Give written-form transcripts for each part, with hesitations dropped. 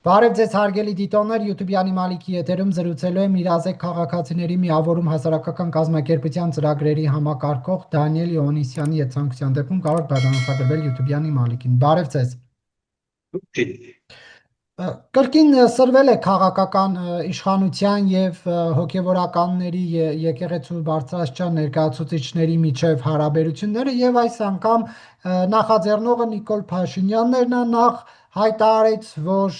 Բարև ձեզ հարգելի դիտողներ, YouTube-յանի Մալիքի եթերում զրուցելու եմ իրազեկ քաղաքացիների միավորում հասարակական կազմակերպության ծրագրերի համակարգող Դանիել Իոնիսյանի հետ ցանկության դեպքում կարող եք բաժանորդագրվել YouTube-յանի Մալիքին։ Բարև ձեզ։ Կրկին սրվել է քաղաքական իշխանության եւ հոգեվորականների եկեղեցու բարձրաստիճան ներկայացուցիչների միջև հարաբերությունները եւ այս անգամ նախաձեռնողը Նիկոլ Փաշինյանն էր, նա նախ հայտարարեց, որ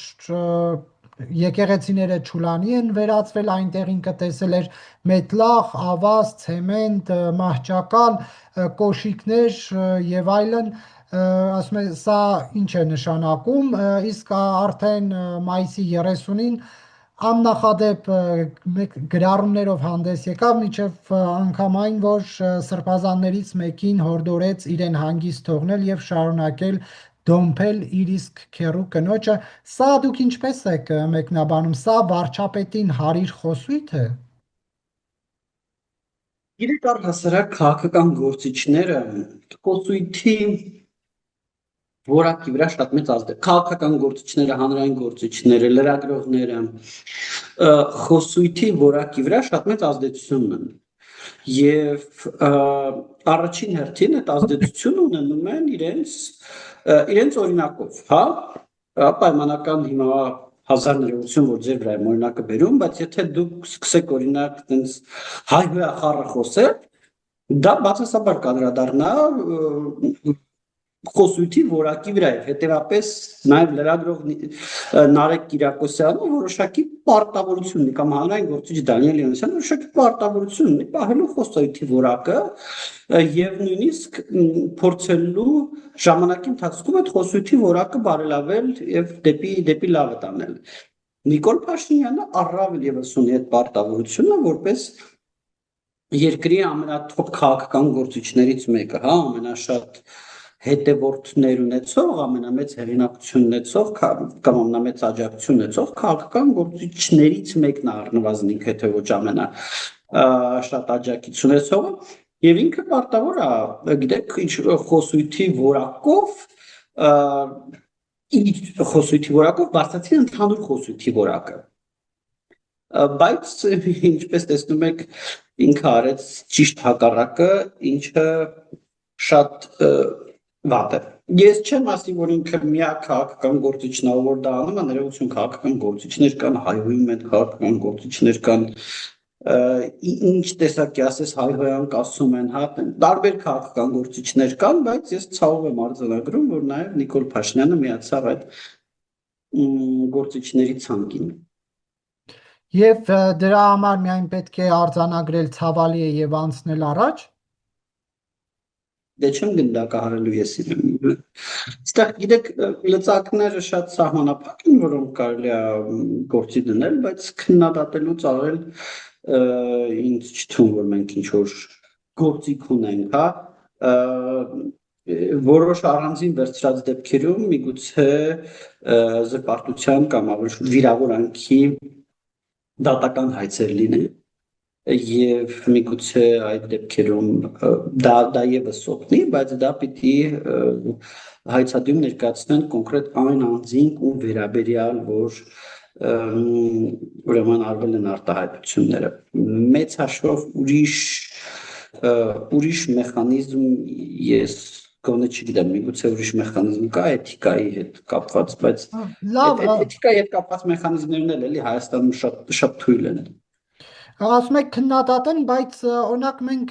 եկեղեցիները Չուլանի են վերածվել, այնտեղ ինքը տեսել էր մետլախ, ավազ, ցեմենտ, մահճակալ, կոշիկներ եւ այլն, ասում է սա ինչ է նշանակում, իսկ արդեն մայիսի 30-ին աննախադեպ գրառումներով հանդես եկավ մինչև անգամ այն, որ սրբազաններից մեկին հորդորեց իրեն հանգիստ թողնել եւ շարունակել դոմփել իր իսկ քեռու կնոջը։ Սա դուք ինչպես եք մեկնաբանում, սա վարչապետին հարիր խոսույթ է։ Գիտեք, առհասարակ քաղաքական գործիչները խոսույթի որակի վրա շատ մեծ ազդեցություն, քաղաքական գործիչները, հանրային գործիչները, լրագրողները խոսույթի որակի վրա շատ մեծ ազդեցություն ունեն։ Եվ առաջին հերթին այդ ազդեցությունը ունենում են իրենց օրինակով, հա, պայմանական հիմա հազար ներողություն, որ ձեր վրա եմ օրինակը բերում, բայց եթե դուք սկսեք օրինակ տենց հայհոյախառը խոսել, դա բացասաբար կանդրադառնա խոսույթի որակի վրա է, հետևապես նաև լրագրող Նարեկ Կիրակոսյանը որոշակի պարտավորություն ունի, կամ հանրային գործիչ Դանիել Իոնիսյանը որոշակի պարտավորություն ունի պահելու խոսույթի որակը եւ նույնիսկ փորձելու ժամանակի ընթացքում այդ խոսույթի որակը բարելավել եւ դեպի լավը տանել։ Նիկոլ Փաշինյանը առավել եւս ունի այդ պարտավորությունը որպես երկրի ամենաթոփ քաղաքական գործիչներից մեկը, հա, ամենաշատ հետևորդներ ունեցող, ամենամեծ հեղինակություն ունեցող կամ ամենամեծ աջակցություն ունեցող քաղաքական գործիչներից մեկն է առնվազն ինքը, թե ոչ ամենաշատ աջակցություն ունեցողը, եւ ինքը պարտավոր է, գիտեք, ինչ խոսույթի որակով բարձրացնել ընդհանուր խոսույթի որակը։ Բայց ինչպես տեսնում եք, ինքը արեց ճիշտ հակառակը, ինչը շատ վատ է։ Ես չեմ ասի, որ ինքը միակ քաղաքական գործիչն է, որ դա անում է, ներողություն, քաղաքական գործիչներ կան, հայհոյում են քաղաքական գործիչներ կան, ինչ տեսակի ասես հայհոյանք ասում են, հա, տարբեր քաղաքական գործիչներ կան, բայց ես ցավով եմ արձանագրում, որ նաև Նիկոլ Փաշինյանը միացավ այդ գործիչների ցանկին։ Եվ դրա համար միայն պետք է արձանագրել ցավալի է եւ անցնել առաջ։ Դե չեմ գնդակահարելու ես իրեն։ Այստեղ գիտեք, լծակները շատ սահմանափակ են, որոնք կարելի է գործի դնել, բայց քննադատելուց առել ինձ չթվում, որ մենք ինչ որ գործիք ունենք, հա, որոշ առանձին վերցրած դեպքերում միգուցե զրպարտության կամ ավելի վիրավորանքի դատական հայցեր լինեն եւ միգուցե այդ դեպքերում դա եւս օգնի, բայց դա պիտի հայցադյուն ներկայացնեն կոնկրետ այն անձին ու վերաբերյալ, որ ուրեմն արվել են արտահայտությունները։ Մեծ հաշվով ուրիշ մեխանիզմ ես գոնե չգիտեմ, միգուցե ուրիշ մեխանիզմ կա էթիկայի հետ կապված, բայց էթիկայի հետ կապված մեխանիզմներն էլ էլի Հայաստանում շատ թույլ են։ Ասում եք քննադատեն, բայց օրինակ մենք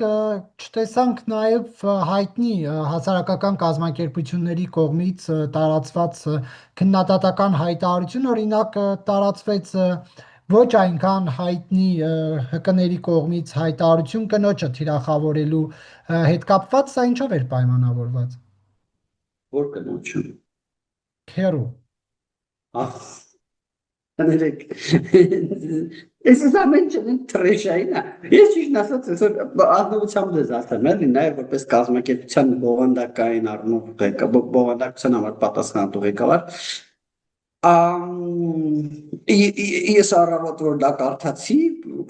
չտեսանք նաև հայտնի հասարակական կազմակերպությունների կողմից տարածված քննադատական հայտարարություն, օրինակ տարածվեց ոչ այնքան հայտնի ՀԿ-ների կողմից հայտարարություն կնոջը թիրախավորելու հետ կապված, սա ինչով էր պայմանավորված։ Որ կնոջը։ Քեռու։ Ներեք, ես ամեն չեն թրեշային է, ես ճիշտ ասած այսօր ազնվությամբ ես ասեմ, էլի նաև որպես կազմակերպության բովանդակային առնող բովանդակության համար պատասխանատու ղեկավար, ես առավոտ որ դա կարդացի,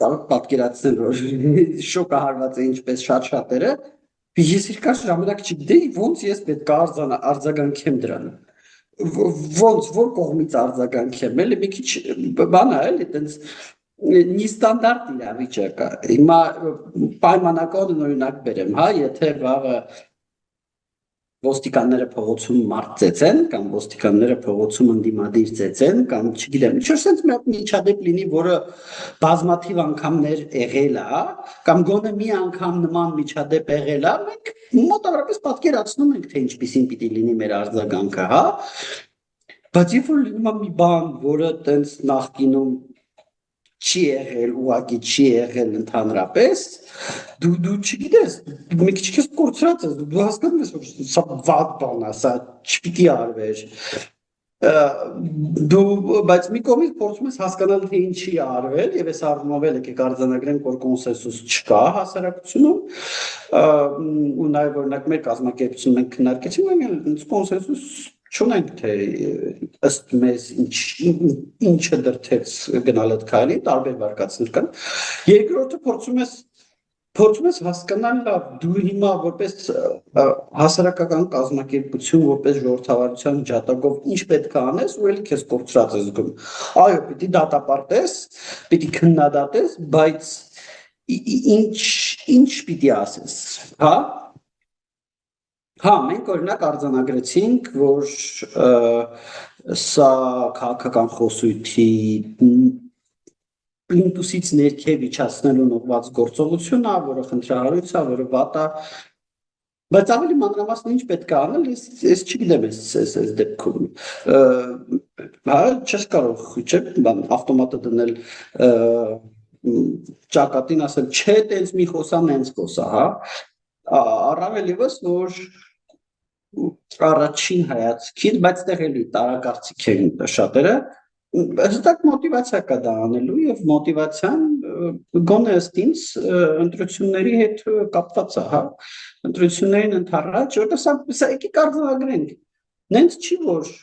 կարող պատկերացնել, որ շոկահարված է ինչպես շատ-շատերը, ես երկար ժամանակ չգիտեի ոնց ես պետք է արձագանքեմ դրան։ ոնց որ կողմից արձագանք եմ, էլի մի քիչ բան է, էլի տենց նիստանդարտ իրավիճակ է։ Հիմա պայմանական օրինակ բերեմ, հա, եթե վաղը ոստիկանները փողոցում մարդ ծեծեն կամ ոստիկանները փողոցում ընդդիմադիր ծեծեն կամ չգիտեմ, ինչ որ sense մի հատ միջադեպ լինի, որը բազմաթիվ անգամներ եղել է, կամ գոնե մի անգամ նման միջադեպ եղել է, մենք մոտավորապես պատկերացնում ենք, թե ինչպիսին պիտի լինի մեր արձագանքը, հա։ Բայց երբ որ լինում է մի բան, որը տենց նախկինում չի եղել, ուղղակի չի եղել ընդհանրապես, դու չգիտես, մի քիչ քեզ կորցրած ես, դու հասկանում ես, որ սա վատ բան է, սա չպիտի արվեր։ Բայց մի կողմից փորձում ես հասկանալ, թե ինչի է արվել, եւ այս առումով էլ եկեք արձանագրենք, որ կոնսենսուս չկա հասարակությունում, ու նաեւ օրինակ մեր կազմակերպությունում մենք քննարկեցինք, մենք կոնսենսուս չունենք, թե ըստ մեզ ինչը դրթեց գնալ այդ քայլին, տարբեր վարկածներ կան։ Երկրորդը փորձում ես հասկանալ, լավ, դու հիմա որպես հասարակական կազմակերպություն, որպես ժողովրդավարության ջատագով ինչ պետք է անես, ու էլի քեզ կորցրած ես զգում։ Այո, պիտի դատապարտես, պիտի քննադատես, բայց ինչ պիտի ասես, հա։ Հա, մենք օրինակ արձանագրեցինք, որ սա քաղաքական խոսույթի պլինտուսից ներքև իջացնելուն ուղղված գործողություն է, որը խնդրահարույց է, որը վատ է, բայց ավելի մանրամասն ինչ պետք է անել, ես չգիտեմ այս դեպքում, հա, չես կարող, չէ, բան ավտոմատը դնել ճակատին ասել, չէ, տենց մի խոսա, նենց խոսա, հա, առավել ևս, որ առաջին հայացքից, բայց տեղ էլի տարակարծիք են շատերը, հստակ մոտիվացիա կա դա անելու եւ մոտիվացիան գոնե ըստ ինձ ընտրությունների հետ կապված է, հա, ընտրություններին ընդառաջ, որտեղ սա եկեք արձանագրենք, նենց չի որ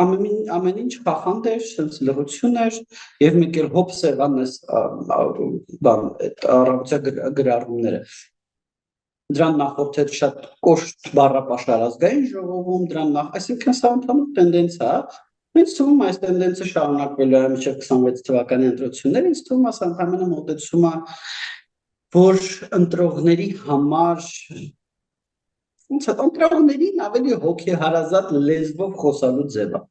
ամեն ինչ խախանդ էր, sense լրություն էր եւ մեկ էլ հոբ սևանես բան այդ առավոտյա գրառումները դրան նախորդ էր շատ կոշտ բառապաշար ազգային ժողովում, դրան նախ, այսինքն սա ընդհանուր տենդենս է, ինձ թվում է այս տենդենսը շարունակվելու է մինչև 26 թվականի ընտրություններ, ինձ թվում է սա ընդհանրապես մոտեցում է, որ ընտրողների համար, ոնց է, ընտրողներին ավելի հոգեհարազատ լեզվով խոսալու ձև է։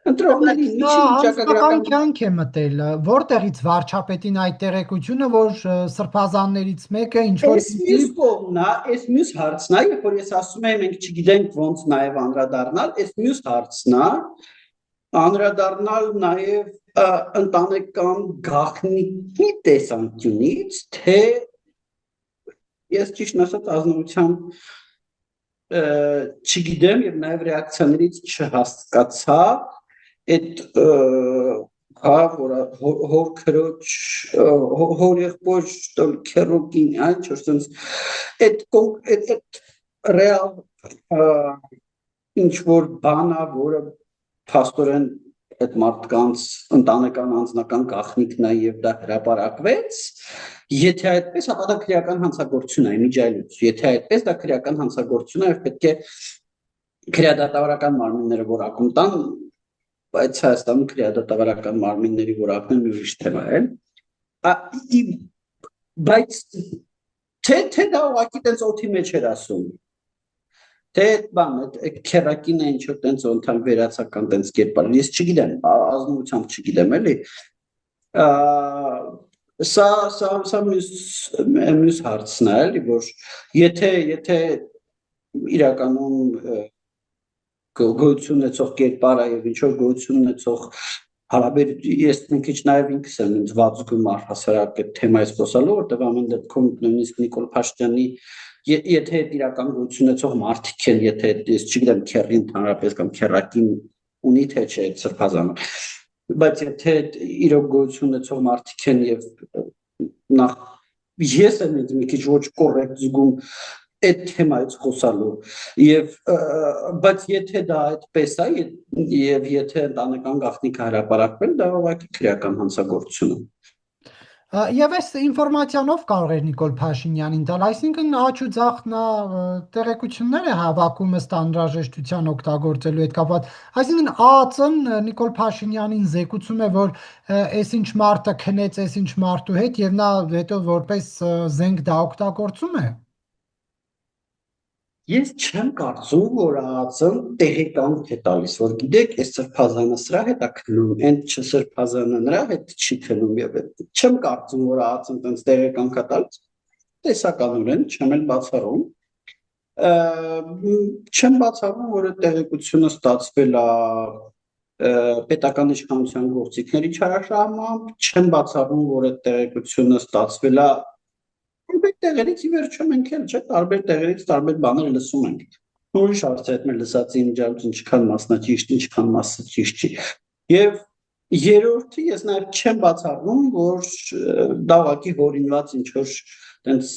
Ընտրողների միջին վիճակագրական կյանք է մտել, որտեղից վարչապետին այդ տեղեկությունը, որ սրբազաններից մեկը ինչ որ Այս մյուս կողմն է, այս մյուս հարցն է, երբ որ ես ասում եմ մենք չգիտենք ոնց նաև անդրադառնալ, այս մյուս հարցն է, անդրադառնալ նաև ընտանեկան գաղտնիքի տեսանկյունից, թե ես ճիշտ ասած ազնվությամբ չգիտեմ եւ նաև ռեակցիաներից չհասկացա այդ հա որ հոր քրոջ հոր եղբոր քերոկին այն չորսենց այդ ռեալ ինչ որ բանա որը փաստորեն այդ մարդկանց ընտանեկան անձնական գաղտնիքն է եւ դա հրապարակվեց եթե այդպես ապա դա քրեական հանցագործություն է իմիջայլուց եթե այդպես դա քրեական հանցագործություն է եւ պետք է քրեադատավարական մարմինները որակում տան բայց Հայաստանում քրեադատավարական մարմինների որակն մի ուրիշ թեմա է բայց թե դա ուղղակի տենց օդի մեջ էր ասում թե բան այդ քերակին է ինչ որ տենց օնթան վերացական տենց կերպար ես չգիտեմ ազնվությամբ չգիտեմ էլի սա մյուս հարցն է էլի որ եթե իրականում գոյություն ունեցող կերպարը եւ ինչ որ գոյություն ունեցող հարաբեր ես մի քիչ նաեւ ինքս եմ ինձ վատ զգում առհասարակ այդ թեմայից խոսալու որտեղ ամեն դեպքում նույնիսկ Նիկոլ Փաշինյանի եթե այդ իրական գոյություն ունեցող մարդիկ են եթե ես չգիտեմ քերրի ընդհանրապես կամ քերակին ունի թե չէ սրբազանը բայց եթե իրոք գոյություն ունեցող մարդիկ են եւ նախ ես եմ ինձ մի քիչ ոչ կոռեկտ զգում այդ թեմայից խոսալու եւ բայց եթե դա այդպես է եւ եթե ընտանեկան գաղտնիքը հրապարակվել դա ուղղակի քրեական հանցագործություն է Եվ այս ինֆորմացիանով կարող էր Նիկոլ Փաշինյանին տալ, այսինքն աջ ու ձախ նա տեղեկություններ է հավաքում ըստ անհրաժեշտության օգտագործելու հետ կապված։ Այսինքն ԱԱԾ-ն Նիկոլ Փաշինյանին զեկուցում է, որ այսինչ մարդը քնեց այսինչ մարդու հետ եւ նա հետո որպես զենք դա օգտագործում է։ Ես չեմ կարծում, որ ԱԱԾ-ն տեղեկանք է տալիս, որ գիտեք, այս սրբազանը սրա հետ է քնում, այն չսրբազանը նրա հետ չի քնում եւ չեմ կարծում, որ ԱԱԾ-ն տենց տեղեկանք է տալիս, տեսականորեն չեմ էլ բացառում։ Չեմ բացառում, որ այդ տեղեկությունը ստացվել է պետական իշխանության գործիքների չարաշահմամբ, չեմ բացառում, որ այդ տեղեկությունը ստացվել է տարբեր տեղերից ի վերջո մենք էլ չէ տարբեր տեղերից տարբեր բաներ լսում ենք։ Ուրիշ հարց է այդ մեր լսածի իմիջիայնություն ինչքան մասնաճիշտ, ինչքան մասը ճիշտ չի։ Եվ երրորդը ես նաև չեմ բացառում, որ դա ուղղակի հորինված ինչ որ տենց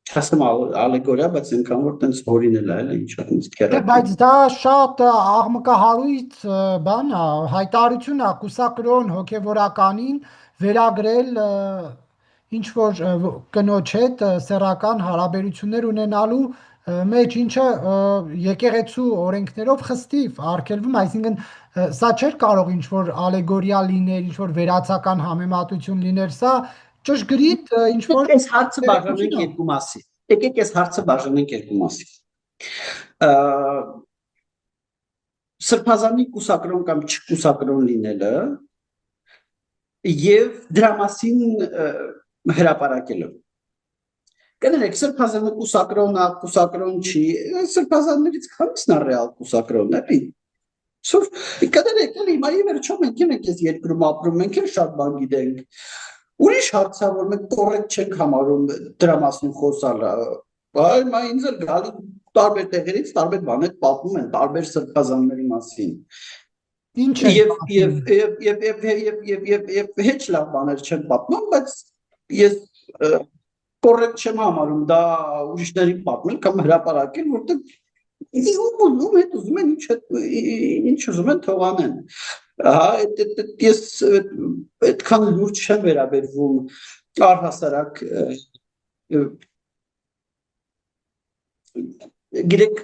չասեմ ալեգորիա, բայց այնքան որ տենց հորինել է, ինչ որ տենց քերակի։ Բայց դա շատ աղմկահարույց բան է, հայտարարություն է կուսակրոն հոգևորականին վերագրել ինչ որ կնոջ հետ սեռական հարաբերություններ ունենալու մեջ, ինչը եկեղեցու օրենքներով խստիվ արգելվում, այսինքն սա չէր կարող ինչ որ ալեգորիա լիներ, ինչ որ վերացական համեմատություն լիներ, սա ճշգրիտ ինչ որ Այս հարցը բաժանենք երկու մասի։ Եկեք այս հարցը բաժանենք երկու մասի։ Սրբազանի կուսակրոն կամ չկուսակրոն լինելը եւ դրա մասին հրապարակելը։ Կներեք, սրբազանը կուսակրոն չի, սրբազաններից քանիսն է ռեալ կուսակրոն, էլի։ Սուր կներեք, էլի հիմա ի վերջո մենք ենք այս երկրում ապրում, մենք էլ շատ բան գիտենք։ Ուրիշ հարց է, որ մենք կոռեկտ չենք համարում դրա մասին խոսալը։ Այ մա ինձ էլ գալի տարբեր տեղերից տարբեր բաներ պատմում են տարբեր սրբազանների մասին։ Ինչ է Եվ հեչ լավ բաներ չեն պատմում, բայց ես կոռեկտ չեմ համարում դա ուրիշներին պատմել կամ հրապարակել, որտեղ ում հետ ուզում են ինչ ուզում են թողանեն։ Ես այդքան լուրջ չեմ վերաբերվում առհասարակ գիտեք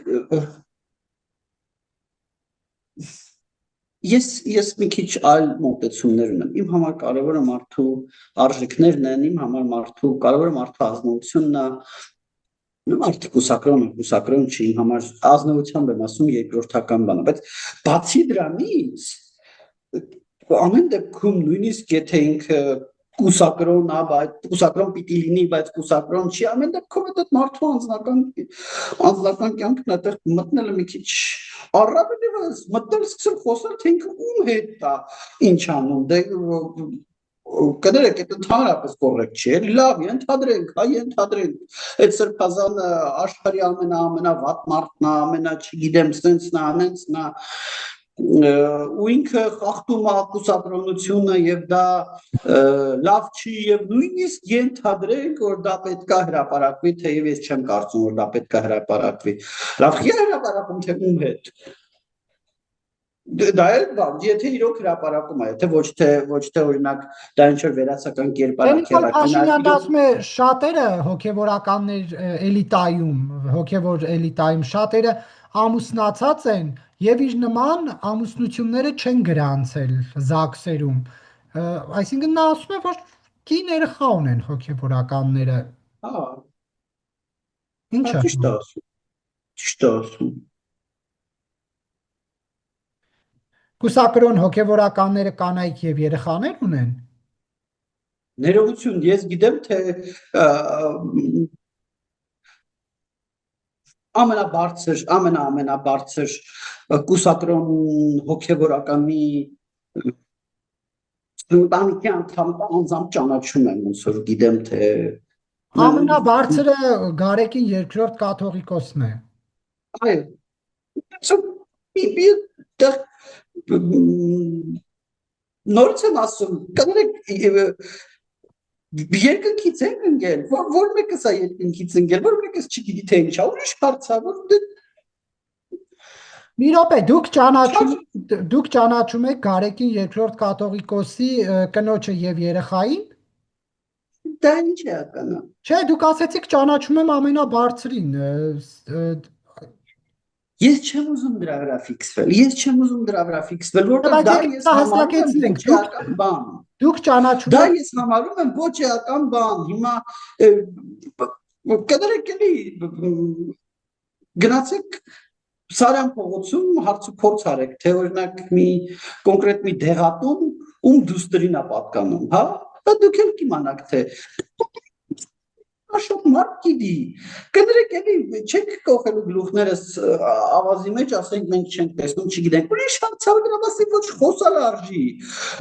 ես մի քիչ այլ մոտեցումներ ունեմ։ Իմ համար կարևորը մարդու արժեքներն են, իմ համար մարդու կարևորը մարդու ազնվությունն է։ Մարդը կուսակրոն չի, իմ համար ազնվությամբ եմ ասում երկրորդական բանը, բայց բացի դրանից ամեն դեպքում նույնիսկ եթե ինքը կուսակրոն է, բայց կուսակրոն պիտի լինի, բայց կուսակրոն չի, ամեն դեպքում այդ մարդու անձնական կյանքն այդտեղ մտնելը մի քիչ առավել ևս մտնել սկսել խոսել, թե ինքը ում հետ է, ինչ անում, դե կներեք, այդ ընդհանրապես կոռեկտ չի, էլի լավ, ենթադրենք, այդ սրբազանը աշխարհի ամենավատ մարդն է, ամենա չգիտեմ, սենցն է, անենցն է, ու ինքը խախտում է կուսակրոնությունը եւ դա լավ չի եւ նույնիսկ ենթադրենք որ դա պետք է հրապարակվի թեև ես չեմ կարծում որ դա պետք է հրապարակվի լավ չի հրապարակում թե ում հետ դա էլ բան եթե իրոք հրապարակում է եթե ոչ թե օրինակ դա ինչ որ վերացական կերպարանքերական Փաշինյանն ասում է շատերը հոգևորականներ հոգևոր էլիտայում շատերը ամուսնացած են եւ իր նման ամուսնությունները չեն գրանցել ԶԱԳՍ-երում այսինքն նա ասում է որ կին երեխա ունեն հոգևորականները հա ինչ է ճիշտ ասում կուսակրոն հոգևորականները կանայք եւ երեխաներ ունեն ներողություն ես գիտեմ թե ամենաբարձր կուսակրոն հոգևորականի ընտանիքի անդամ անձամբ ճանաչում եմ ոնց որ գիտեմ թե ամենաբարձրը Գարեկին երկրորդ կաթողիկոսն է այո նորից եմ ասում կներեք երկնքից են ընկել որ մեկս է երկնքից ընկել որ մեկս չգիտի թե ինչա ուրիշ հարց է որ Մի րոպե, դուք ճանաչում եք Գարեգին երկրորդ կաթողիկոսի կնոջը եւ երեխային։ Դա ինչ է ականը։ Չէ, դուք ասացիք ճանաչում եմ ամենաբարձրին։ Ես չեմ ուզում դրա վրա ֆիքսվել։ Ես չեմ ուզում դրա վրա ֆիքսվել, որտեղ Բայց դա եկեք ես սա համարում եմ հստակեցնենք, ոչ էական բան։ Դուք ճանաչում Դա եք ես համարում եմ ոչ էական բան։ Հիմա կներեք էլի գնացեք Սարյան փողոցում հարցուփորձ արեք, թե օրինակ մի կոնկրետ մի դեղատուն ում դուստրին է պատկանում, հա? Դա դուք էլ կիմանաք, թե Աշոտ մարդ գիտի։ Կներեք էլի չեք կողելու գլուխներս ավազի մեջ, ասենք մենք չենք տեսնում, չգիտենք։ Ուրիշ հարցավ դրա մասին ոչ խոսալ արժի։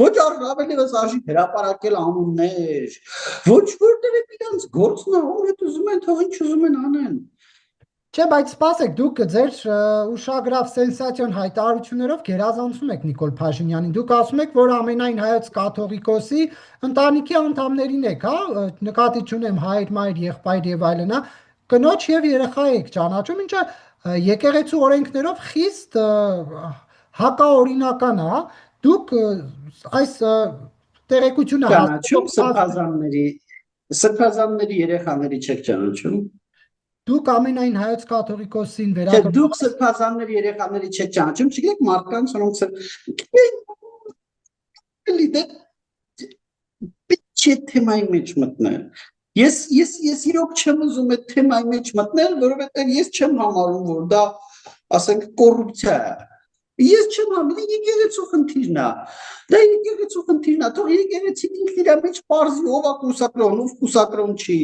Ոչ ավելիվս արժի հրապարակել անուններ։ Ոչ որտեղ է իրանց գործն է, ում հետ ուզում են, թող ինչ ուզում են անեն։ Չէ, բայց սպասեք, դուք ձեր ուշագրավ սենսացիոն հայտարարություններով գերազանցում եք Նիկոլ Փաշինյանին։ Դուք ասում եք, որ ամենայն հայոց կաթողիկոսի ընտանիքի անդամներին եք, հա, նկատի չունեմ հայր, մայր, եղբայր եւ այլն, հա, կնոջ եւ երեխա եք ճանաչում, ինչը եկեղեցու օրենքներով խիստ հակաօրինական է, հա։ Դուք այս տեղեկությունը Ճանաչում սրբազանների երեխաների չեք ճանաչում։ Դուք ամենայն հայոց կաթողիկոսին Չէ, վերագրում դուք սրբազանների երեխաների չեք ճանաչում, չգիտեք մարդկանց, որոնց չէ թեմայի մեջ մտնել։ Ես իրոք չեմ ուզում այդ թեմայի մեջ մտնել, որովհետև ես չեմ համարում, որ դա, ասենք, կոռուպցիա է։ Ես չեմ համարում, եկեղեցու խնդիրն է։ Դա եկեղեցու խնդիրն է, թող եկեղեցին ինքն իր մեջ պարզի ով է կուսակրոն, ով կուսակրոն չի։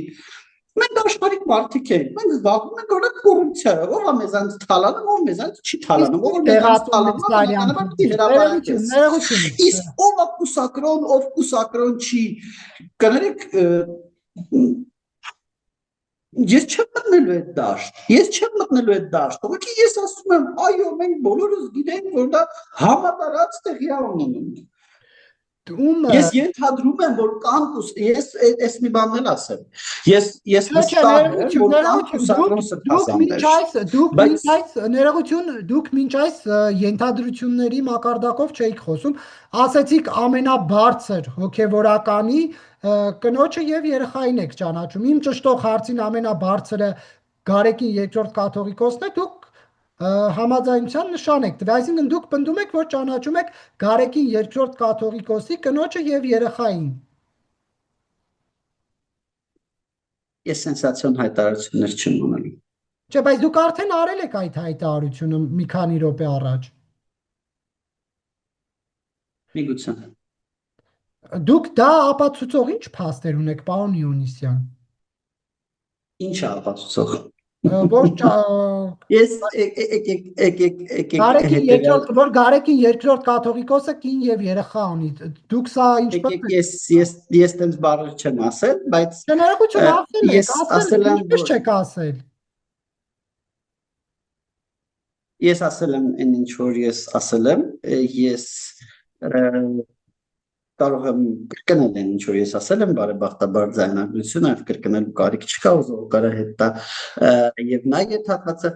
Մենք աշխարհիկ մարդիկ ենք, մենք զբաղվում ենք օրինակ կոռուպցիայով, ով է մեզանց թալանում, ով մեզանց չի թալանում, ով մեզանց թալանում, իսկ ով է կուսակրոն, ով կուսակրոն չի, կներեք, ես չեմ մտնելու այդ դաշտ, ուղղակի ես ասում եմ, այո, մենք բոլորս գիտենք, որ դա համատարած տեղի է ունենում։ Ես ենթադրում եմ, որ կան ես մի բան էլ ասեմ։ Ես վստահ եմ, որ կան կուսակրոն սրբազաններ։ Դուք մինչ այս ենթադրությունների մակարդակով չէիք խոսում, ասեցիք ամենաբարձր հոգևորականի կնոջը եւ երեխային եք ճանաչում։ Իմ ճշտող հարցին ամենաբարձրը Գարեգին երկրորդ կաթողիկոսն է, դուք համաձայնության նշան եք տվել, այսինքն դուք պնդում եք, որ ճանաչում եք Գարեգին երկրորդ կաթողիկոսի կնոջը եւ երեխային։ Ես սենսացիոն հայտարարություններ չեմ ունենում։ Չէ, բայց դուք արդեն արել եք այդ հայտարարությունը մի քանի րոպե առաջ։ Միգուցե։ Դուք դա ապացուցող ինչ փաստեր ունեք, պարոն Իոնիսյան։ Ինչ է ապացուցող։ Որ Ես որ Գարեգին երկրորդ կաթողիկոսը կին եւ երեխա ունի։ Դուք սա ինչպես ես տենց բառեր չեմ ասել, բայց ներողություն ասել եք, ասել եմ, ինչպես չեք ասել։ Ես ասել եմ այն ինչ որ ես ասել եմ, ես կարող եմ կրկնել այն ինչ որ ես ասել եմ, բարեբախտաբար ձայնագրություն այլ կրկնելու կարիք չկա, ով կարա հետ տա եւ նաեւ հատվածը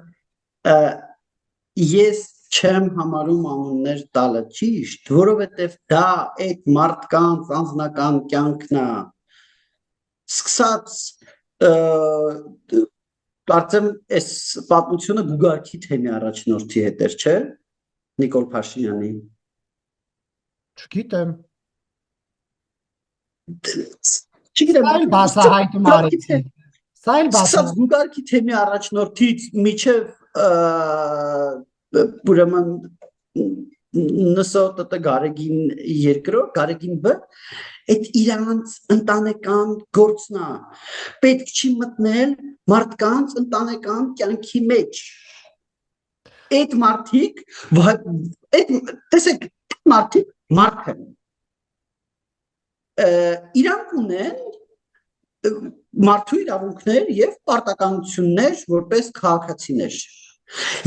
ես չեմ համարում անուններ տալը ճիշտ, որովհետեւ դա այդ մարդկանց անձնական կյանքն է։ Սկսած կարծեմ այս պատմությունը Գուգարքի թեմի առաջնորդի հետ էր, չէ՞, Նիկոլ Փաշինյանի։ Չգիտեմ։ Չգիտեմ, բացահայտում արեցի։ Սա էլ բացահայտ Գուգարքի թեմի առաջնորդից միջև ուրեմն նսոտը Գարեգին երկրորդ, Գարեգին Բ, այդ իրանց ընտանեկան գործն է։ Պետք չի մտնել մարդկանց ընտանեկան կյանքի մեջ։ Այդ մարդիկ, տեսեք, մարդիկ մարդ են։ Իրանք ունեն մարդու իրավունքներ եւ պարտականություններ որպես քաղաքացիներ։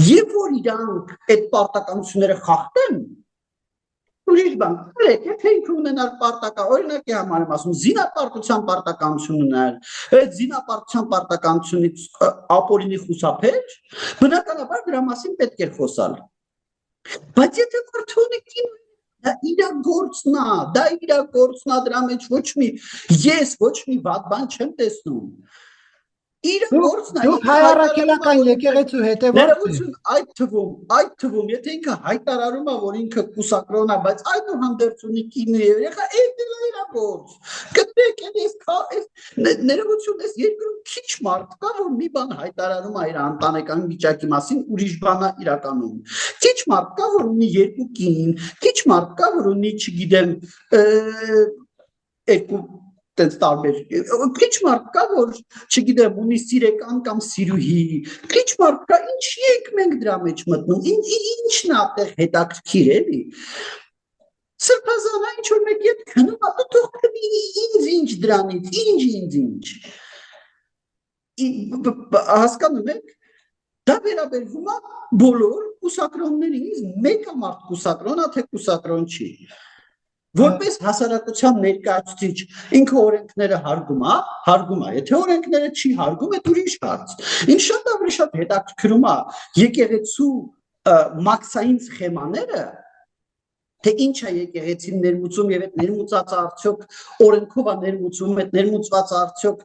Եվ որ իրանք այդ պարտականությունները խախտեն, ուրիշ բան, եթե ինքը ունենալ պարտական, օրինակի համար եմ ասում, զինապարտության պարտականություն ունենալ, այդ զինապարտության պարտականությունից ապօրինի խուսափել, բնականաբար դրա մասին պետք է խոսալ։ Բայց եթե մարդուն եկին դա իր գործնա դրա մեջ ոչ մի ես ոչ մի վատ բան չեմ տեսնում իր գործնա Դուք հայարակելական եկեղեցու հետևորդ եք։ Այդ թվում եթե ինքը հայտարարում է որ ինքը կուսակրոն է բայց այդուհանդերձ ունի կին եւ երեխա այդ էլ իր գործ գտեք այս ներողություն ես երկրում քիչ մարդ կա որ մի բան հայտարարում է իր ընտանեկան վիճակի մասին ուրիշ բան է իրականում քիչ մարդ կա որ ունի երկու կին քիչ մարդ կա որ ունի չգիտեմ երկու տենց տարբեր քիչ մարդ կա որ չգիտեմ ունի սիրեկան կամ սիրուհի քիչ մարդ կա ինչի եք մենք դրա մեջ մտնում ինչն է այդտեղ հետաքրքիր էլի սրբազան ինչ որ մեկի հետ քնում ա դու թող քնի ինչ դրանից ինչ հասկանում եք դա վերաբերվում է բոլոր կուսակրոններին մեկը մարդ կուսակրոն է թե կուսակրոն չի որպես հասարակության ներկայացուցիչ ինքը օրենքները հարգում է եթե օրենքները չի հարգում այդ ուրիշ հարց ինձ շատ ավելի շատ հետաքրքրում է եկեղեցու մաքսային սխեմաները թե ինչ է եկեղեցին ներմուծում եւ այդ ներմուծածը արդյոք օրենքով է ներմուծում այդ ներմուծվածը արդյոք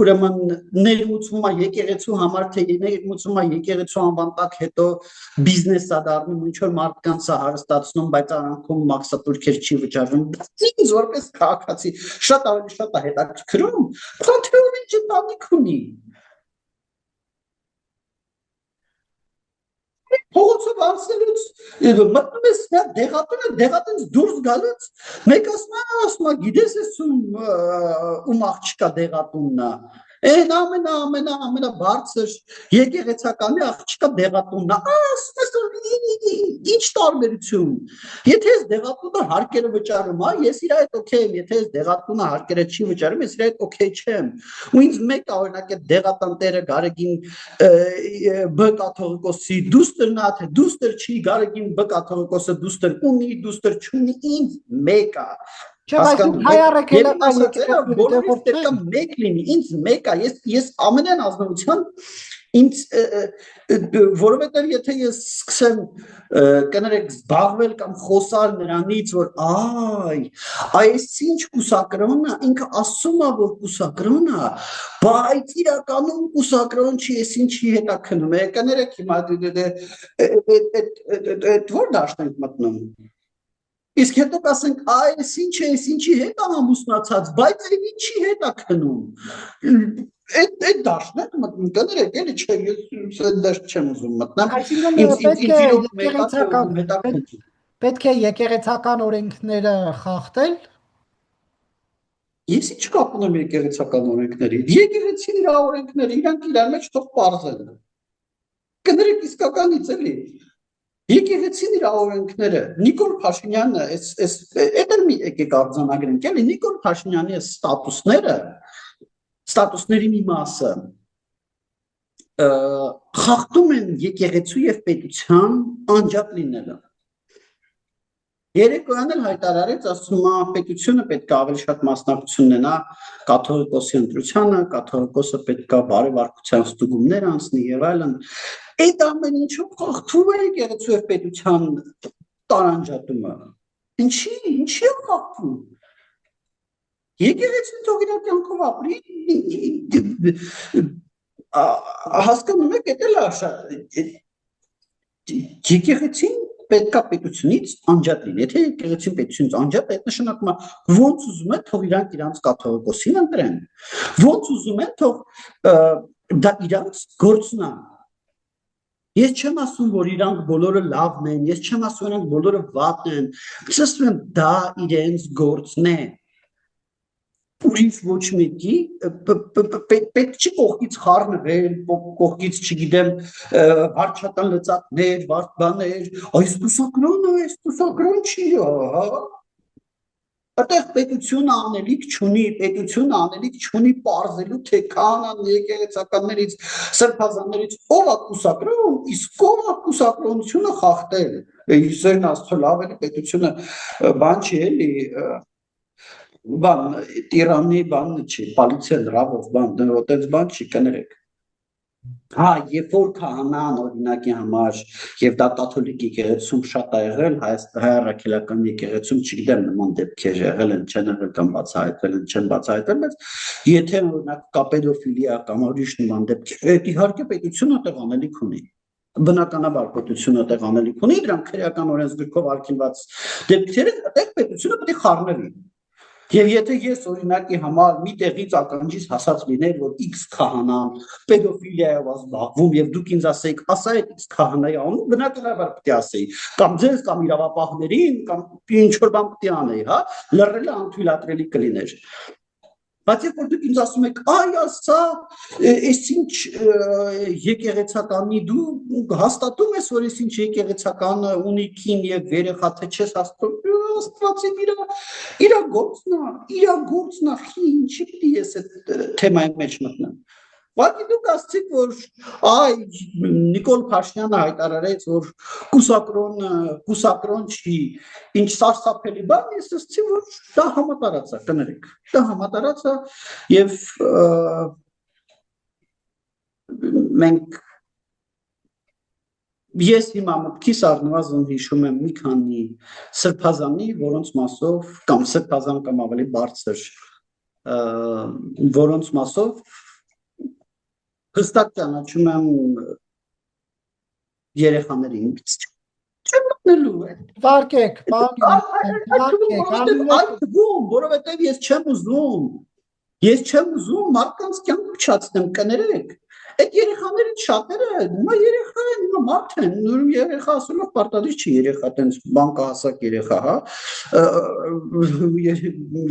ուրեմն ներմուծվում է եկեղեցու համար թե ներմուծվում է եկեղեցու անվան տակ հետո բիզնես է դառնում ինչ որ մարդկանց է հարստացնում բայց արանքում մաքսատուրքեր չի վճարվում ինձ որպես քաղաքացի շատ ավելի շատ է հետաքրքրում փոթեորին ջտանիք ունի փողոցով անցնելուց մտնում ես նա դեղատունը դուրս գալուց մեկ ասում է գիտես ես ում աղջիկա դեղատունն է ամենաբարձր եկեղեցականի աղջիկա դեղատունն է ասում ես ինչ տարբերություն եթե ես դեղատունը հարկերը վճարում ես իր այդ օքեյ եմ եթե ես դեղատունը հարկերը չի վճարում ես իր այդ օքեյ չեմ ու ինձ մեկ օրինակ այդ դեղատանտերը Գարեգին B կաթողիկոսի դուստր նա թե դուստր չի Գարեգին B կաթողիկոսը դուստր ունի դուստր չունի ինձ մեկ է հայարակելական եկեղեցու մեկ լինի ինձ մեկ է ես ամենայն ազնվության ինձ որովհետև եթե ես սկսեմ կներեք զբաղվել կամ խոսալ նրանից որ այս ինչ կուսակրոն է ինքը ասում է որ կուսակրոն է բայց իրականում կուսակրոն չի ես ինչի հետ է քնում կներեք հիմա այդ որ դաշտ ենք մտնում իսկ հետո կասենք այս ինչ է ես ինչի հետ է ամուսնացած բայց ինչի հետ է քնում այդ դաշտն է մտնում կներեք էլի չէ ես այդ դաշտ չեմ ուզում մտնել պետք է եկեղեցական օրենքները խախտել ես ինչ կապ ունեմ եկեղեցական օրենքների եկեղեցին իր օրենքները իրանք իրար մեջ թող պարզեն կներեք իսկականից էլի եկեղեցին իր օրենքները Նիկոլ Փաշինյանը այդ էլ մի եկեք արձանագրենք էլի Նիկոլ Փաշինյանի ստատուսների մի մասը խախտում են եկեղեցու եւ պետության անջատ լինելը Երեկոյան էլ հայտարարեց ասում է պետությունը պետք է ավելի շատ մասնակցություն ունենա կաթողիկոսի ընտրությանը կաթողիկոսը պետք է բարեվարկության ստուգումներ անցնի եւ այլն Այդ ամեն ինչով խախտվում է եկեղեցու եւ պետության տարանջատումը ինչի է խախտվում եկեղեցին թող իր կյանքով ապրի հասկանում եք դա եկեղեցին պետք է պետությունից անջատ լինի եթե եկեղեցին պետությունից անջատ այդ նշանակում է ոնց ուզում են թող իրանք իրանք կաթողիկոսին ընտրեն ոնց ուզում են թող դա իրանք գործն է Ես չեմ ասում, որ իրանք բոլորը լավն են, ես չեմ ասում, իրանք բոլորը վատն են, ես ասում եմ, դա իրենց գործն է, ուրիշ ոչ մեկի, պետք չի կողքից խառնվել, կողքից չգիտեմ, հարչատան լծակներ, վարդբաներ, այս տուսակրոն չի, Այդտեղ պետությունը անելիք չունի պարզելու թե քահանան եկեղեցականներից, սրբազաններից ով է կուսակրոն, իսկ ով է կուսակրոնությունը խախտել։ Իսերն աստծո լավ էլի պետությունը բան չի էլի, բան տիրանի բան չի, պոլիցիա լրավով բան, այդպես բան չի կներեք։ Հա, երբ որ քահանան օրինակի համար եւ դա կաթոլիկ եկեղեցում շատ է եղել, հայ առաքելական եկեղեցում չգիտեմ նման դեպքեր եղել են, չեն եղել կամ բացահայտվել են, չեն բացահայտվել, բայց եթե օրինակ կա պետոֆիլիա կամ ուրիշ նման դեպքեր, իհարկե պետությունը տեղ անելիք ունի։ Բնականաբար պետությունը տեղ անելիք ունի, դրանք քրեական օրենսգրքով արգելված դեպքերը, այդտեղ պետությունը պետք է խառնվի։ Եվ եթե ես օրինակի համար մի տեղից ականջիս հասած լիներ, որ X քահանան պետոֆիլիայով զբաղվում եւ դուք ինձ ասեիք, ասա այդ X քահանայի անունը, բնականաբար պետք է ասեի, կամ ձեզ կամ իրավապահներին, կամ ինչ որ բան պետք է անեի, հա, լռելը անթույլատրելի կլիներ։ Բայց երբ որ դուք ինձ ասում եք, այ ասա, այս ինչ եկեղեցականի դու հաստատում ես, որ այս ինչ եկեղեցականը ունի կին եւ երեխա, թե չես հաստատում, աստվածի իր գործն է, ինչի պիտի ես այդ թեմայի մեջ մտնեմ։ Բայց դուք ասցիք, որ այ Նիկոլ Փաշինյանը հայտարարեց, որ կուսակրոն չի, ինչ սարսափելի բան, ես ասացի, որ դա համատարած է, կներեք, դա համատարած է եւ մենք ես հիմա մտքիս առնվազն հիշում եմ մի քանի սրբազանի, որոնց մասով կամ սրբազան կամ ավելի բարձր, որոնց մասով հստակ ճանաչում եմ երեխաներին չեմ մտնելու Վարկեք, որովհետև ես չեմ ուզում մարդկանց կյանք փչացնեմ, կներեք, այդ երեխաներից շատերը հիմա երեխա են, հիմա մարդ են, երեխա ասելով պարտադիր չի երեխա, տենց բանկահասակ երեխա, հա,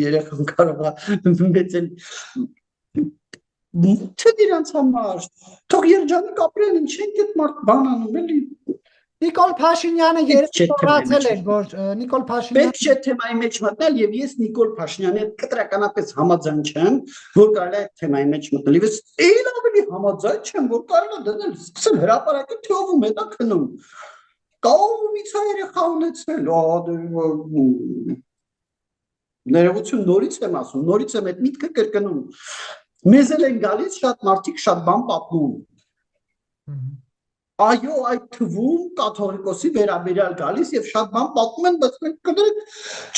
երեխան կարող է մեծել Չէ դրանց համար, թող երջանիկ ապրեն, ինչ ենք այդ մարդ բան անում, էլի։ Նիկոլ Փաշինյանը երբ մոռացել էր, որ Նիկոլ Փաշինյանը պետք չէ թեմայի մեջ մտնել եւ ես Նիկոլ Փաշինյանի հետ կտրականապես համաձայն չեմ, որ կարելի է թեմայի մեջ մտնել։ Ես այլ ավելի համաձայն չեմ, որ կարելի է դնել, սկսել հրապարակի թողում է դա քնում։ Կողմից է երեխա ունեցել, ներողություն նորից եմ ասում, նորից եմ այդ միտքը կրկնում։ Մեզ էլ են գալիս շատ մարդիկ շատ բան պատմում։ Այո, այդ թվում կաթողիկոսի վերաբերյալ գալիս եւ շատ բան պատմում են, բայց մենք կներեք,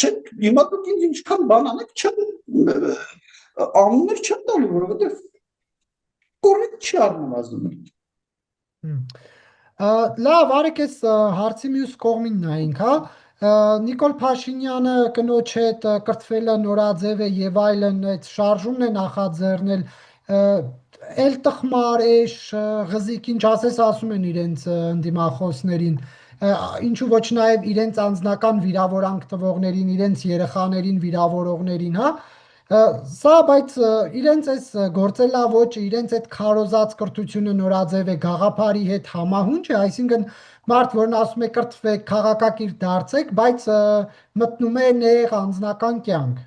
չէ, հիմա դուք ինձ ինչքան բան անեք, չեմ անուններ չեմ տալու, որովհետեւ կոռեկտ չի առնվազն։ Լավ, արեք այս հարցի մյուս կողմին նայենք, հա։ Նիկոլ Փաշինյանը կնոջ հետ կրթվել է նորաձև է եւ այլն, այդ շարժումն է նախաձեռնել, էլ տխմար էշ ղզիկ ինչ ասես ասում են իրենց ընդդիմախոսներին, ինչու ոչ նաեւ իրենց անձնական վիրավորանք տվողներին, իրենց երեխաներին վիրավորողներին, հա։ Սա բայց իրենց այս գործելավոճը, իրենց այդ քարոզած կրթությունը նորաձև է գաղափարի հետ համահունչ է, այսինքն մարդ, որն ասում է կրթվեք, քաղաքակիրթ դարձեք, բայց մտնում է նեղ անձնական կյանք։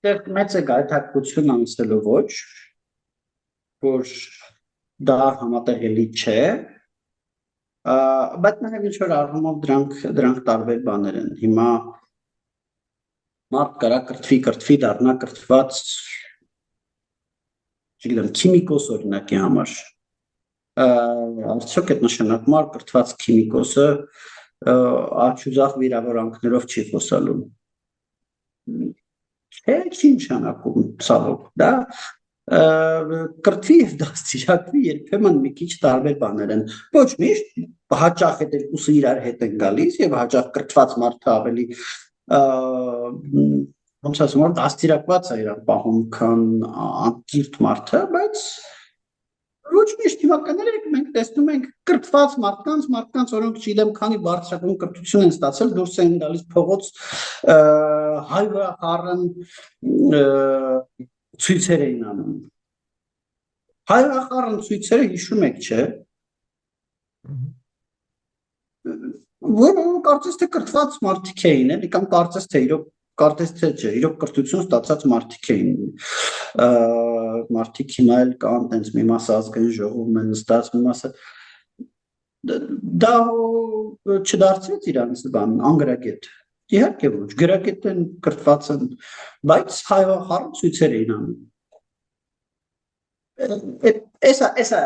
Դեռ մեծ է գայթակղություն անցնելու ոչ, որ դա համատեղելի չէ, բայց նաև ինչ որ առումով դրանք տարբեր բաներ են։ Հիմա մարդ կարա կրթվի դառնա կրթված, չգիտեմ, քիմիկոս օրինակի համար։ Արդյոք այդ նշանակում է կրթված քիմիկոսը աչուզախ վիրավորանքներով չի խոսալու։ Չէ, չի նշանակում ցավոք, դա կրթվի եւ դաստիարակվի երբեմն մի քիչ տարբեր բաներ են։ Ոչ միշտ հաճախ այդ երկուսը իրար հետ են գալիս եւ հաճախ կրթված մարդը ավելի ոնց ասում եմ, դաստիարակված է իրան պահում, քան անկիրթ մարդը, բայց ոչ միշտ հիմա կներեք, մենք տեսնում ենք կրթված մարդկանց, որոնք չգիտեմ, քանի բարձրագույն կրթություն են ստացել, դուրս են գալիս փողոց հայ վրա խառն ցույցեր էին անում։ Հայ վրա խառն ցույցերը հիշում եք, չէ՞։ Որոնք կարծես թե կրթված մարդիկ էին, էլի կամ կարծես թե իրոք կրթություն ստացած մարդիկ էին, մարդիկ հիմա էլ կան, տենց մի մասը ազգային ժողովում են նստած, մի մասը դա չդարձրեց իրանց բան անգրագետ, Իհարկե ոչ, գրագետ են կրթված են, բայց հայվախառն ցույցեր էին անում։ Էսա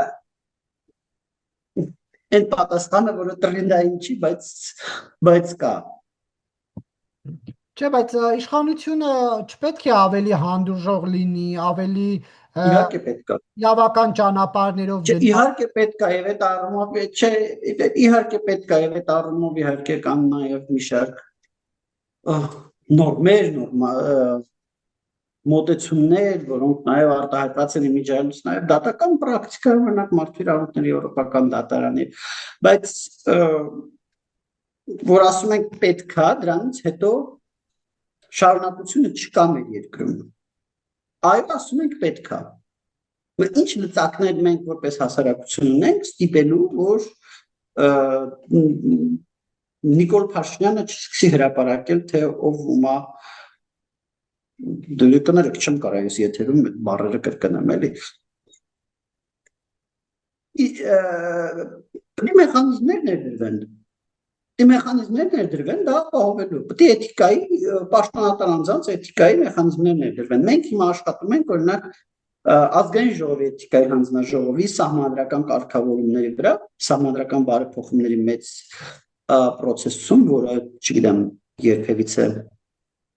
այն պատասխանը, որը տրենդային չի, բայց կա։ Չէ, բայց իշխանությունը չպետք է ավելի հանդուրժող լինի, ավելի Իհարկե պետք է։ իրավական ճանապարհներով Չէ, գնա։ իհարկե պետք է եւ այդ առումով չէ, իհարկե պետք է եւ այդ առումով իհարկե կան նաեւ մի շարք նորմեր, մոտեցումներ, որոնք նաեւ արտահայտված են իմիջիայլուց նաեւ դատական պրակտիկա, օրինակ մարդու իրավունքների եվրոպական դատարանի, բայց որ ասում ենք պետքա, դրանից հետո շարունակությունը չկա մեր երկրում։ Այո, ասում ենք պետքա։ Ինչ լծակներ մենք որպես հասարակություն ունենք ստիպելու, որ Նիկոլ Փաշինյանը չսկսի հրապարակել, թե ով ումա դրիկները չեմ կարող ես եթերում այդ բառերը կրկնեմ, էլի։ Մեխանիզմներ ներդրվեն, դա ապահովելու։ Պետք է էթիկայի, պաշտպանատար անձանց էթիկայի մեխանիզմներ ներդրվեն։ Մենք հիմա աշխատում ենք, օրինակ, ազգային ժողովի էթիկայի հանձնաժողովի սահմանադրական կարգավորումների վրա, սահմանադրական բարեփոխումների մեծ process-ում, որը չգիտեմ երբևիցե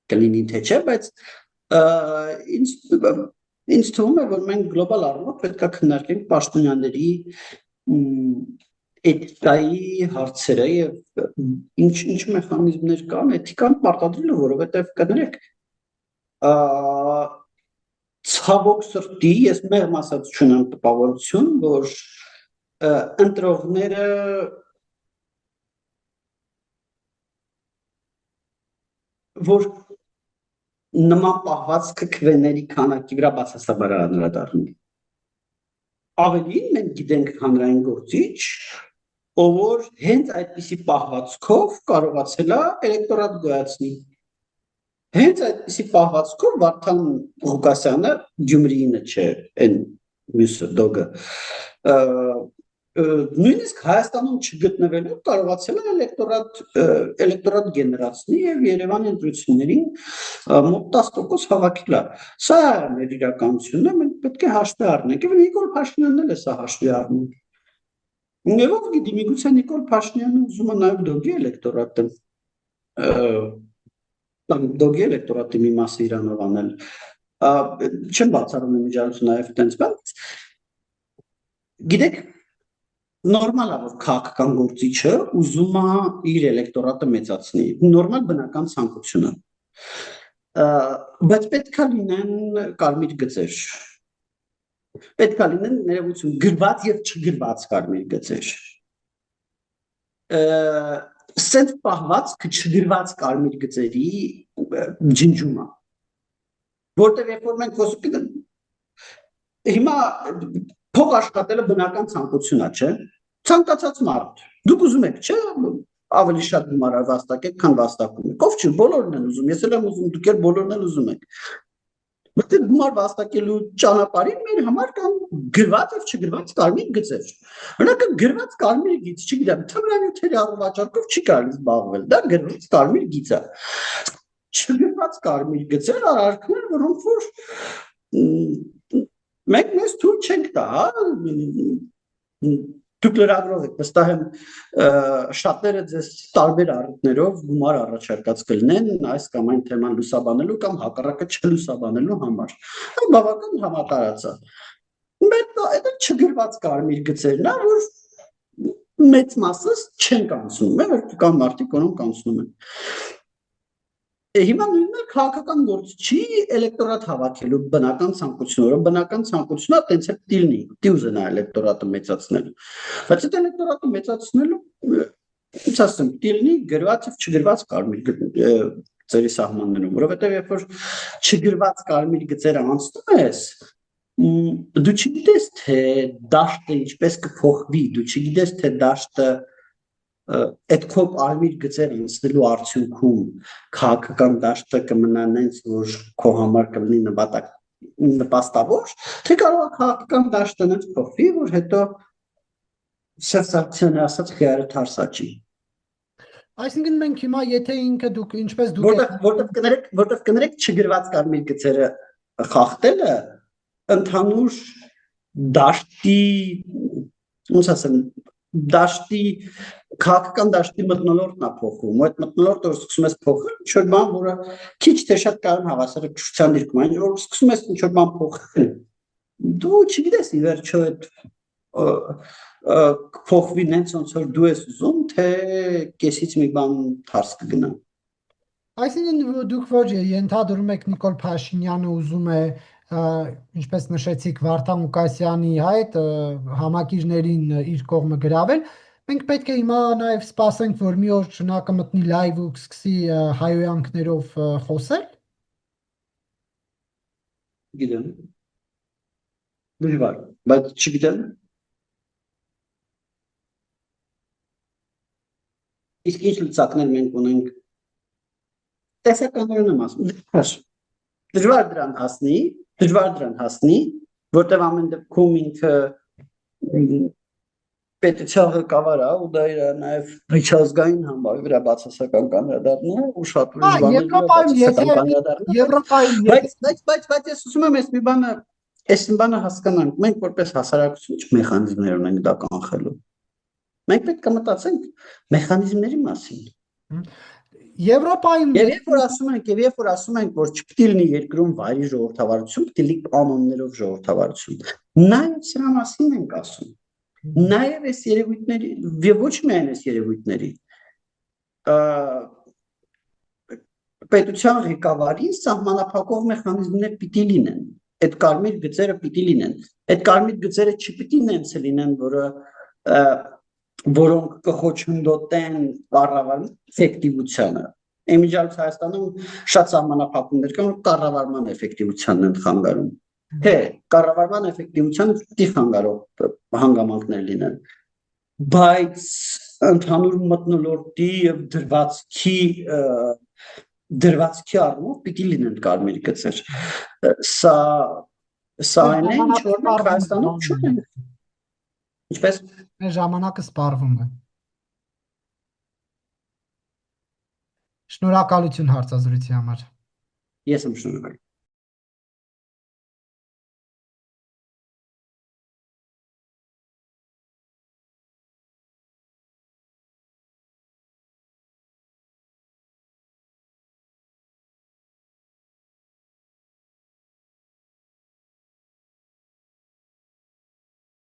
կլինի թե չէ, բայց ինձ թվում է, որ մենք գլոբալ առումով պետք է քննարկենք պաշտոնյաների էթիկայի հարցերը եւ ինչ մեխանիզմներ կան էթիկան պարտադրելու, որովհետեւ կներեք ցավոք սրտի ես մեղմ ասած չունեմ տպավորություն, որ ընտրողները որ նման պահվածքը քվեների քանակի վրա բացասաբար անդրադառնում։ Ավելին մենք գիտենք հանրային գործիչ, ով որ հենց այդպիսի պահվածքով կարողացել է էլեկտորատ գոյացնի։ Հենց այդպիսի պահվածքով Վարդան Ղուկասյանը Գյումրիինը չէ, այն մյուսը դոգը նույնիսկ Հայաստանում չգտնվելով կարողացել է էլեկտորատ գեներացնի եւ Երևանի ընտրություններին մոտ 10% հավաքել է։ Սա մեր իրականությունն է, մենք պետք է հաշվի առնենք։ Եվ Նիկոլ Փաշինյանն էլ է սա հաշվի առնում։ Եվ ով գիտի, միգուցե Նիկոլ Փաշինյանը ուզում է նաեւ դոգի էլեկտորատը դոգի էլեկտորատի մի մասը իրանով անել։ Չեմ բացառում իմիջիայլություն նաեւ այդպես, բայց գիտեք նորմալ է, որ քաղաքական գործիչը ուզում է իր էլեկտորատը մեծացնի, նորմալ բնական ցանկություն է, բայց պետք է լինեն կարմիր գծեր, պետք է լինեն ներողություն գրված եւ չգրված կարմիր գծեր, սենց պահվածքը չգրված կարմիր գծերի ջնջումը, որտեղ երբ որ մենք խոսում ենք հիմա փող աշխատելը բնական ցանկություն է, չէ՞։ Ցանկացած մարդ։ Դուք ուզում եք, չէ՞, ավելի շատ գումար վաստակեք, քան վաստակում եք։ Ով չի, բոլորն են ուզում, ես էլ եմ ուզում, դուք էլ բոլորն էլ ուզում եք։ Բայց գումար վաստակելու ճանապարհին մեր համար կան գրված եւ չգրված կարմիր գծեր։ Օրինակ գրված կարմիր գիծ, չգիտեմ, թմրանյութերի առողջարկով չի կարելի զբաղվել, դա գրված կարմիր գիծ է։ Չգրված կարմիր գծեր արարքներ, որոնք որ մենք մեզ թույլ չենք տա, դուք լրագրող եք, վստահ եմ շատերը ձեզ տարբեր առիթներով գումար առաջարկած կլինեն այս կամ այն թեման լուսաբանելու կամ հակառակը չլուսաբանելու համար։ Բավական համատարած է։ Բայց այդ չգրված կարմիր գծերն է, որ մեծ մասը չեն կանցնում, որ կան մարդիկ, որոնք կանցնում են։ Հիմա նույնն է քաղաքական գործիչի էլեկտորատ հավաքելու բնական ցանկությունը, որ բնական ցանկությունը տենց է դիլնի, դի ուզենա էլեկտորատը մեծացնելու։ Բայց այդ էլեկտորատը մեծացնելու, ինչ ասեմ, դիլնի գրված եւ չգրված կարմիր գծերի սահմաններում, որովհետեւ երբ որ չգրված կարմիր գծերը անցնում ես, դու չգիտես թե դաշտը ինչպես կփոխվի, դու չգիտես թե դաշտը այդ քո կարմիր գծեր անցնելու արդյունքում քաղաքական դաշտը կմնա նենց, որ քո համար կլինի նպաստավոր, թե կարող է քաղաքական դաշտը նենց փոխվի, որ հետո Սերժ Սարգսյանը ասաց խիարը թարսաճի։ Այսինքն մենք հիմա եթե ինքը դուք ինչպես դուք որտեղ կներեք չգրված կարմիր գծերը խախտելը ընդհանուր դաշտի ոնց ասեմ դաշտի քաղաքական դաշտի մթնոլորտն է փոխում, այդ մթնոլորտը որ սկսում ես փոխել, ինչ-որ բան, որը քիչ թե շատ կարող հավասարակշռության դիրքում այն որ սկսում ես ինչ-որ բան փոխել, դու չգիտես ի վերջո այդ փոխվի նենց ոնց որ դու ես ուզում, թե կեսից մի բան թարս կգնա։ Այսինքն դուք ոչ ենթադրում եք Նիկոլ Փաշինյանը ուզում է ինչպես նշեցիք Վարդան Ղուկասյանի հետ համակիրներին իր կողմը գրավել, մենք պետք է հիմա նաև սպասենք, որ մի օր նա կմտնի լայվ ու կսկսի հայոյանքներով խոսել։ Գիտեմ։ Դժվար, բայց չգիտեմ։ Իսկ ինչ լծակներ մենք ունենք տեսականորեն եմ ասում, դժվար դրան հասնի, որտեղ ամեն դեպքում ինքը պետության ղեկավար է ու դա իր նաև միջազգային համբավի վրա բացասական կանրադառն է ու շատ ուրիշ բաներ բայց ես ուզում եմ այս բանը հասկանանք, մենք որպես հասարակություն ինչ մեխանիզմներ ունենք դա կանխելու։ Մենք պետք է մտածենք մեխանիզմների մասին։ Եվրոպայում Եվ երբ որ ասում ենք, որ չպետք է լինի երկրում վայրի ժողովրդավարություն, պետք է լինի կանոններով ժողովրդավարություն։ Նաև սրա մասին ենք ասում։ Նաև այս երևույթների, եւ ոչ միայն այս երևույթների, պետության ղեկավարի սահմանափակող մեխանիզմներ պիտի լինեն։ Այդ կարմիր գծերը պիտի լինեն։ Այդ կարմիր գծերը չպիտի նենց լինեն, որոնք կխոչընդոտեն կառավարման էֆեկտիվությանը։ Իմիջիայլոց Հայաստանում շատ սահմանափակումներ կան, որ կառավարման էֆեկտիվությանն են խանգարում։ Թե կառավարման էֆեկտիվությանը պիտի խանգարող հանգամանքներ լինեն, բայց ընդհանուր մթնոլորտի եւ դրվածքի առումով պիտի լինեն կարմիր գծեր։ Սա այն է, ինչ որ մենք Հայաստանում չունենք։ Ինչպես ժամանակը սպառվում է։ Շնորհակալություն հարցազրույցի համար։ Ես եմ շնորհակալ։